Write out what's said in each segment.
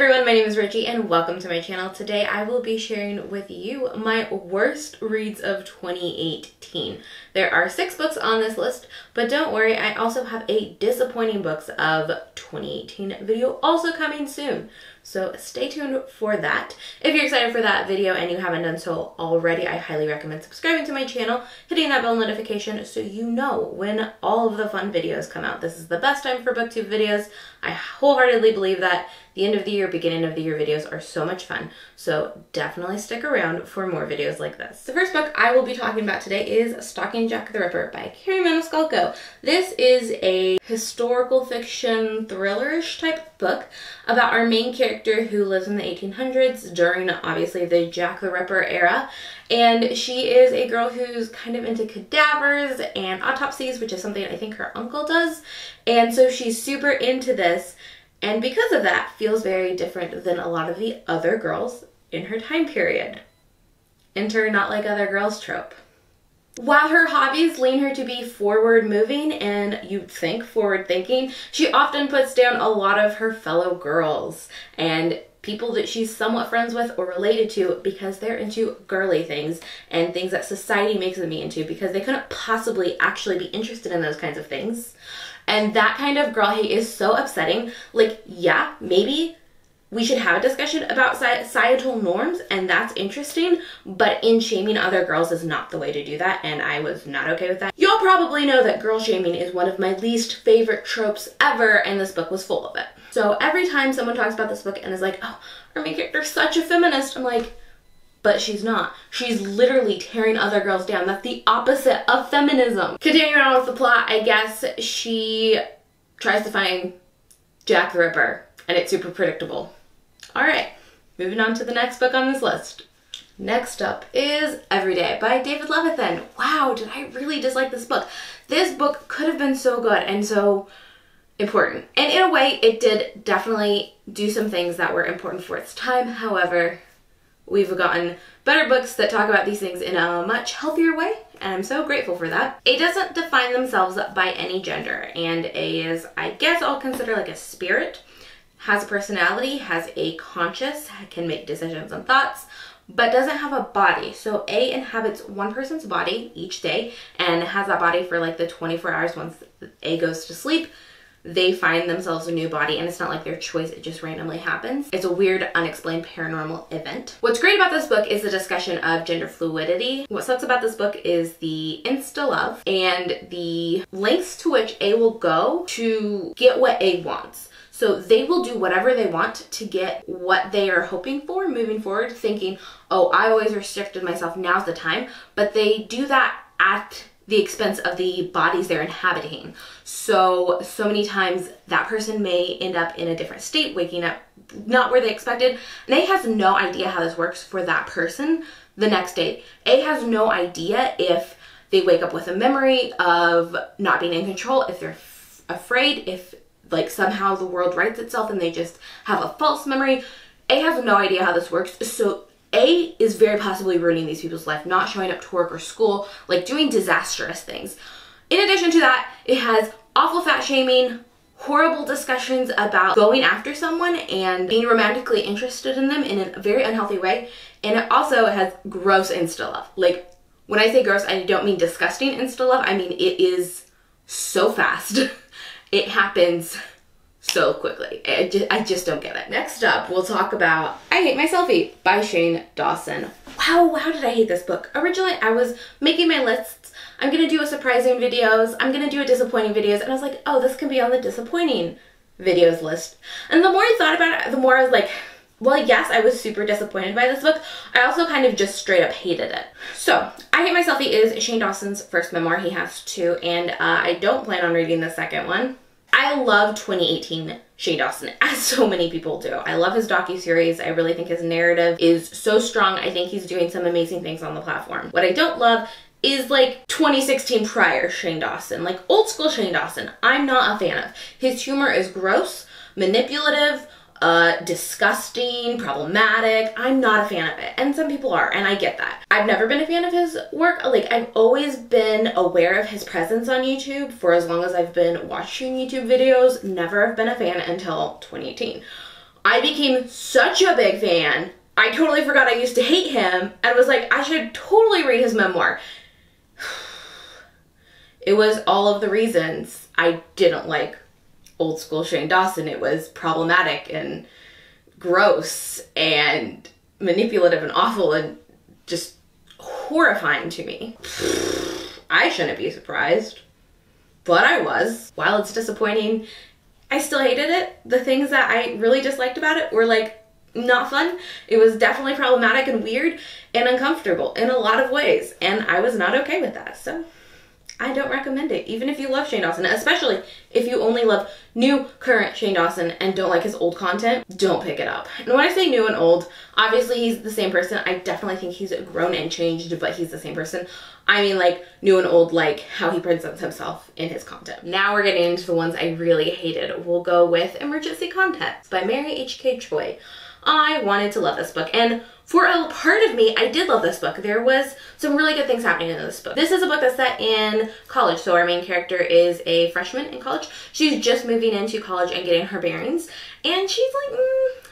everyone, my name is Richie and welcome to my channel. Today I will be sharing with you my worst reads of 2018. There are 6 books on this list, but don't worry, I also have a disappointing books of 2018 video also coming soon. So stay tuned for that. If you're excited for that video and you haven't done so already, I highly recommend subscribing to my channel, hitting that bell notification so you know when all of the fun videos come out. This is the best time for booktube videos. I wholeheartedly believe that the end of the year, beginning of the year videos are so much fun. So definitely stick around for more videos like this. The first book I will be talking about today is Stalking Jack the Ripper by Carrie Maniscalco. This is a historical fiction thriller-ish type book about our main character who lives in the 1800s during obviously the Jack the Ripper era. And she is a girl who's kind of into cadavers and autopsies, which is something I think her uncle does. And so she's super into this. And because of that, feels very different than a lot of the other girls in her time period. Enter not like other girls trope. While her hobbies lean her to be forward moving and you'd think forward thinking, she often puts down a lot of her fellow girls and people that she's somewhat friends with or related to because they're into girly things and things that society makes them be into because they couldn't possibly actually be interested in those kinds of things. And that kind of girl hate is so upsetting. Like, yeah, maybe we should have a discussion about societal norms, and that's interesting, but in shaming other girls is not the way to do that, and I was not okay with that. You'll probably know that girl shaming is one of my least favorite tropes ever, and this book was full of it. So every time someone talks about this book and is like, oh, our main character's such a feminist, I'm like, but she's not. She's literally tearing other girls down. That's the opposite of feminism. Continuing on with the plot, I guess she tries to find Jack the Ripper, and it's super predictable. All right, moving on to the next book on this list. Next up is Everyday by David Levithan. Wow, did I really dislike this book? This book could have been so good and so important. And in a way, it did definitely do some things that were important for its time. However, we've gotten better books that talk about these things in a much healthier way, and I'm so grateful for that. A doesn't define themselves by any gender, and A is, I guess I'll consider like a spirit, has a personality, has a conscience, can make decisions and thoughts, but doesn't have a body. So A inhabits one person's body each day and has that body for like the 24 hours once A goes to sleep. They find themselves a new body, and it's not like their choice, it just randomly happens. It's a weird, unexplained paranormal event. What's great about this book is the discussion of gender fluidity. What sucks about this book is the insta-love and the lengths to which A will go to get what A wants. So they will do whatever they want to get what they are hoping for moving forward, thinking, oh, I always restricted myself, now's the time. But they do that at the expense of the bodies they're inhabiting. So many times that person may end up in a different state, waking up not where they expected. And A has no idea how this works for that person the next day. A has no idea if they wake up with a memory of not being in control, if they're afraid, if like somehow the world rights itself and they just have a false memory. A has no idea how this works. So A is very possibly ruining these people's life, not showing up to work or school, like doing disastrous things. In addition to that, it has awful fat shaming, horrible discussions about going after someone and being romantically interested in them in a very unhealthy way. And it also has gross insta-love. Like, when I say gross, I don't mean disgusting insta-love. I mean, it is so fast. It happens so quickly. I just don't get it. Next up, we'll talk about I Hate My Selfie by Shane Dawson. Wow, how did I hate this book? Originally, I was making my lists. I'm gonna do a surprising videos. I'm gonna do a disappointing videos. And I was like, oh, this can be on the disappointing videos list. And the more I thought about it, the more I was like, well, yes, I was super disappointed by this book. I also kind of just straight up hated it. So, I Hate My Selfie is Shane Dawson's first memoir. He has 2, and I don't plan on reading the second one. I love 2018 Shane Dawson, as so many people do. I love his docuseries. I really think his narrative is so strong. I think he's doing some amazing things on the platform. What I don't love is like 2016 prior Shane Dawson, like old school Shane Dawson. I'm not a fan of. His humor is gross, manipulative, disgusting, problematic. I'm not a fan of it, and some people are, and I get that. I've never been a fan of his work. Like, I've always been aware of his presence on YouTube for as long as I've been watching YouTube videos. Never have been a fan until 2018. I became such a big fan. I totally forgot I used to hate him and was like, I should totally read his memoir. It was all of the reasons I didn't like old school Shane Dawson. It was problematic and gross and manipulative and awful and just horrifying to me. I shouldn't be surprised, but I was. While it's disappointing, I still hated it. The things that I really disliked about it were like not fun. It was definitely problematic and weird and uncomfortable in a lot of ways, and I was not okay with that. So I don't recommend it, even if you love Shane Dawson, especially if you only love new, current Shane Dawson and don't like his old content, don't pick it up. And when I say new and old, obviously he's the same person. I definitely think he's grown and changed, but he's the same person. I mean like new and old, like how he presents himself in his content. Now we're getting into the ones I really hated. We'll go with Emergency Contacts by Mary H.K. Choi. I wanted to love this book, and for a part of me, I did love this book. There was some really good things happening in this book. This is a book that's set in college, so our main character is a freshman in college. She's just moving into college and getting her bearings, and she's like,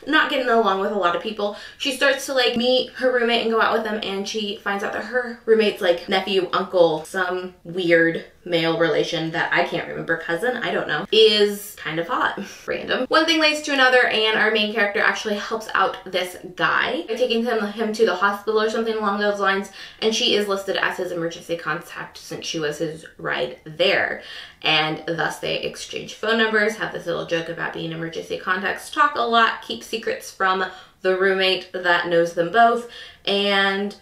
not getting along with a lot of people. She starts to like meet her roommate and go out with them, and she finds out that her roommate's like nephew, uncle, some weird male relation that I can't remember, cousin, I don't know, is kind of hot. Random. One thing leads to another, and our main character actually helps out this guy by taking him to the hospital or something along those lines, and she is listed as his emergency contact since she was his ride there. And thus they exchange phone numbers, have this little joke about being emergency contacts, talk a lot, keep secrets from the roommate that knows them both, and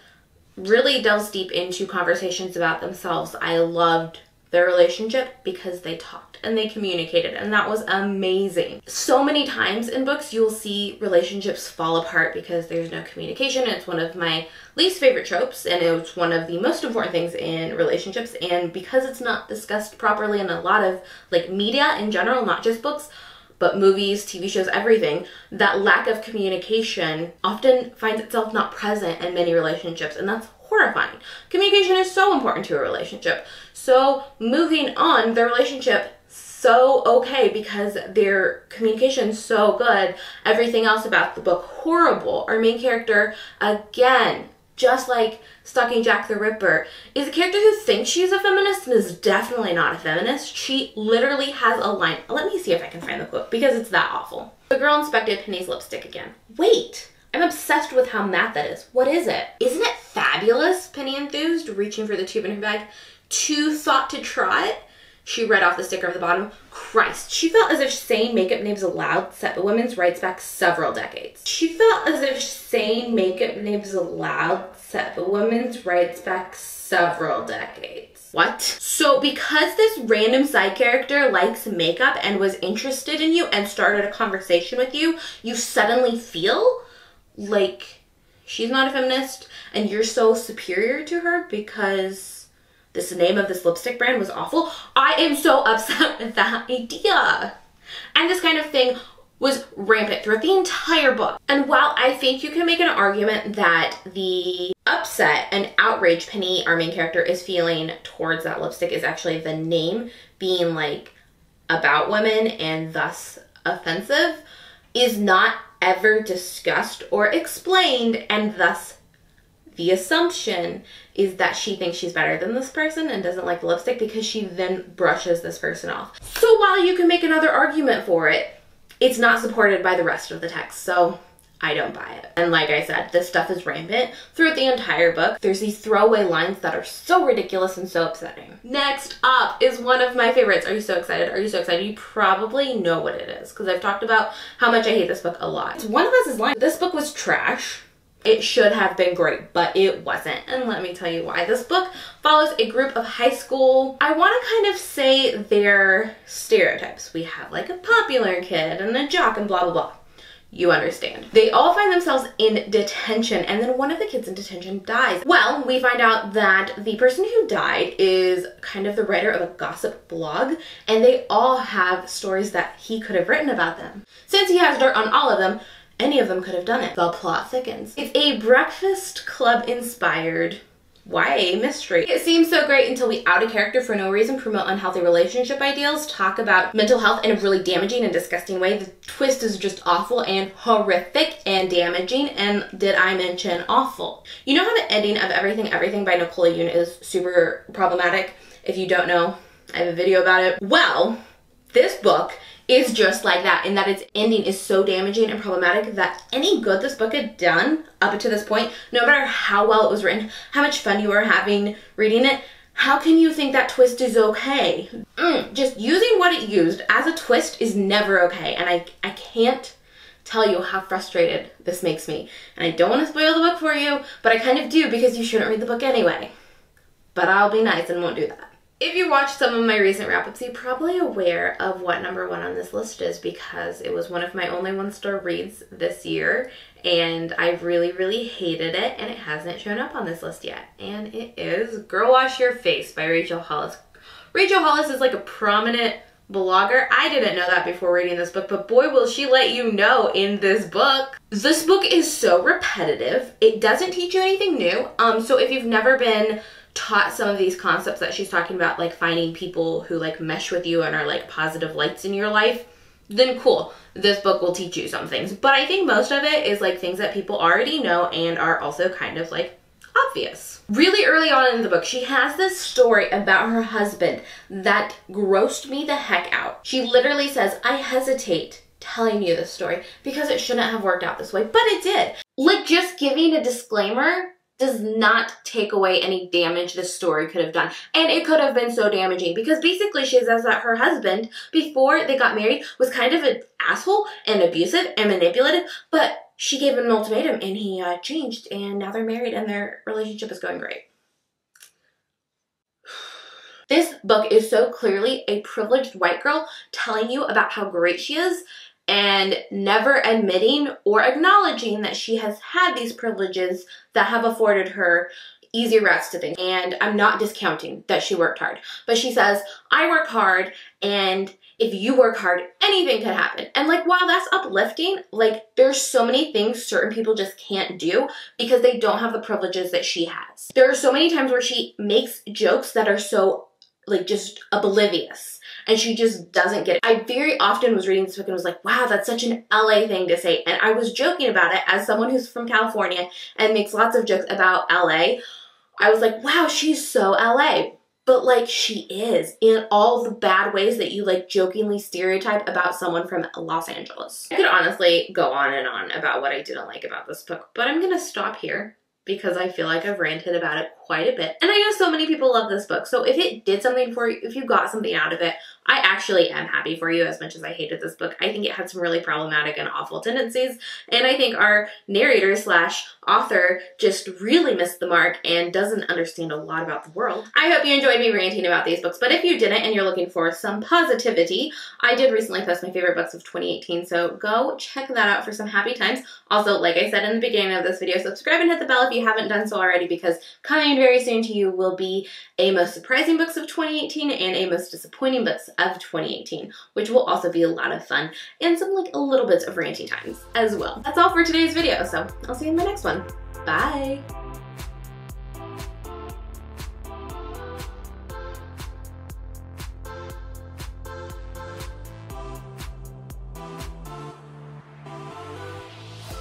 really delves deep into conversations about themselves. I loved their relationship because they talked and they communicated, and that was amazing. So many times in books you'll see relationships fall apart because there's no communication. It's one of my least favorite tropes, and it's one of the most important things in relationships, and because it's not discussed properly in a lot of like media in general, not just books, but movies, TV shows, everything, that lack of communication often finds itself not present in many relationships, and that's horrifying. Communication is so important to a relationship. So moving on, their relationship so okay because their communication is so good. Everything else about the book horrible. Our main character, again, just like Stalking Jack the Ripper, is a character who thinks she's a feminist and is definitely not a feminist. She literally has a line. Let me see if I can find the quote because it's that awful. The girl inspected Penny's lipstick again. Wait, I'm obsessed with how matte that is. What is it? Isn't it fabulous? Penny enthused, reaching for the tube in her bag. Too thought to try it? She read off the sticker at the bottom. Christ, she felt as if saying makeup names aloud set the women's rights back several decades. She felt as if saying makeup names aloud set the women's rights back several decades. What? So because this random side character likes makeup and was interested in you and started a conversation with you, you suddenly feel like she's not a feminist and you're so superior to her because this name of this lipstick brand was awful. I am so upset with that idea. And this kind of thing was rampant throughout the entire book. And while I think you can make an argument that the upset and outrage Penny, our main character, is feeling towards that lipstick is actually the name being like about women and thus offensive, is not ever discussed or explained, and thus the assumption is that she thinks she's better than this person and doesn't like the lipstick because she then brushes this person off. So while you can make another argument for it, it's not supported by the rest of the text, so I don't buy it. And like I said, this stuff is rampant throughout the entire book. There's these throwaway lines that are so ridiculous and so upsetting. Next up is one of my favorites. Are you so excited? Are you so excited? You probably know what it is because I've talked about how much I hate this book a lot. It's One of Us' line. This book was trash. It should have been great, but it wasn't. And let me tell you why. This book follows a group of high school, I want to kind of say they're stereotypes. We have like a popular kid and a jock and blah, blah, blah. You understand. They all find themselves in detention, and then one of the kids in detention dies. Well, we find out that the person who died is kind of the writer of a gossip blog, and they all have stories that he could have written about them. Since he has dirt on all of them, any of them could have done it. The plot thickens. It's a Breakfast Club inspired YA mystery. It seems so great until we out a character for no reason, promote unhealthy relationship ideals, talk about mental health in a really damaging and disgusting way. The twist is just awful and horrific and damaging, and did I mention awful? You know how the ending of Everything by Nicola Yoon is super problematic? If you don't know, I have a video about it. Well, this book is just like that, in that its ending is so damaging and problematic that any good this book had done up to this point, no matter how well it was written, how much fun you were having reading it, how can you think that twist is okay? Just using what it used as a twist is never okay, and I can't tell you how frustrated this makes me. And I don't want to spoil the book for you, but I kind of do, because you shouldn't read the book anyway. But I'll be nice and won't do that. If you watched some of my recent wrap-ups, you're probably aware of what number 1 on this list is, because it was one of my only 1-star reads this year, and I really, really hated it, and it hasn't shown up on this list yet. And it is Girl Wash Your Face by Rachel Hollis. Rachel Hollis is like a prominent blogger. I didn't know that before reading this book, but boy will she let you know in this book. This book is so repetitive. It doesn't teach you anything new. So if you've never been taught some of these concepts that she's talking about, like finding people who like mesh with you and are like positive lights in your life, then cool, this book will teach you some things. But I think most of it is like things that people already know and are also kind of like obvious. Really early on in the book, she has this story about her husband that grossed me the heck out. She literally says, I hesitate telling you this story because it shouldn't have worked out this way, but it did. Like, just giving a disclaimer does not take away any damage this story could have done. And it could have been so damaging, because basically she says that her husband, before they got married, was kind of an asshole and abusive and manipulative, but she gave him an ultimatum and he changed, and now they're married and their relationship is going great. This book is so clearly a privileged white girl telling you about how great she is, and never admitting or acknowledging that she has had these privileges that have afforded her easy routes to things. And I'm not discounting that she worked hard, but she says, I work hard, and if you work hard, anything can happen. And like, while that's uplifting, like, there's so many things certain people just can't do because they don't have the privileges that she has. There are so many times where she makes jokes that are so like just oblivious, and she just doesn't get it. I very often was reading this book and was like, wow, that's such an LA thing to say. And I was joking about it as someone who's from California and makes lots of jokes about LA. I was like, wow, she's so LA. But like, she is, in all the bad ways that you like jokingly stereotype about someone from Los Angeles. I could honestly go on and on about what I didn't like about this book, but I'm gonna stop here because I feel like I've ranted about it quite a bit. And I know so many people love this book, so if it did something for you, if you got something out of it, I actually am happy for you as much as I hated this book. I think it had some really problematic and awful tendencies, and I think our narrator slash author just really missed the mark and doesn't understand a lot about the world. I hope you enjoyed me ranting about these books, but if you didn't and you're looking for some positivity, I did recently post my favorite books of 2018, so go check that out for some happy times. Also, like I said in the beginning of this video, subscribe and hit the bell if you haven't done so already, because coming very soon to you will be a most surprising books of 2018 and a most disappointing books of 2018, which will also be a lot of fun and some like a little bits of ranting times as well. That's all for today's video, so I'll see you in my next one. Bye!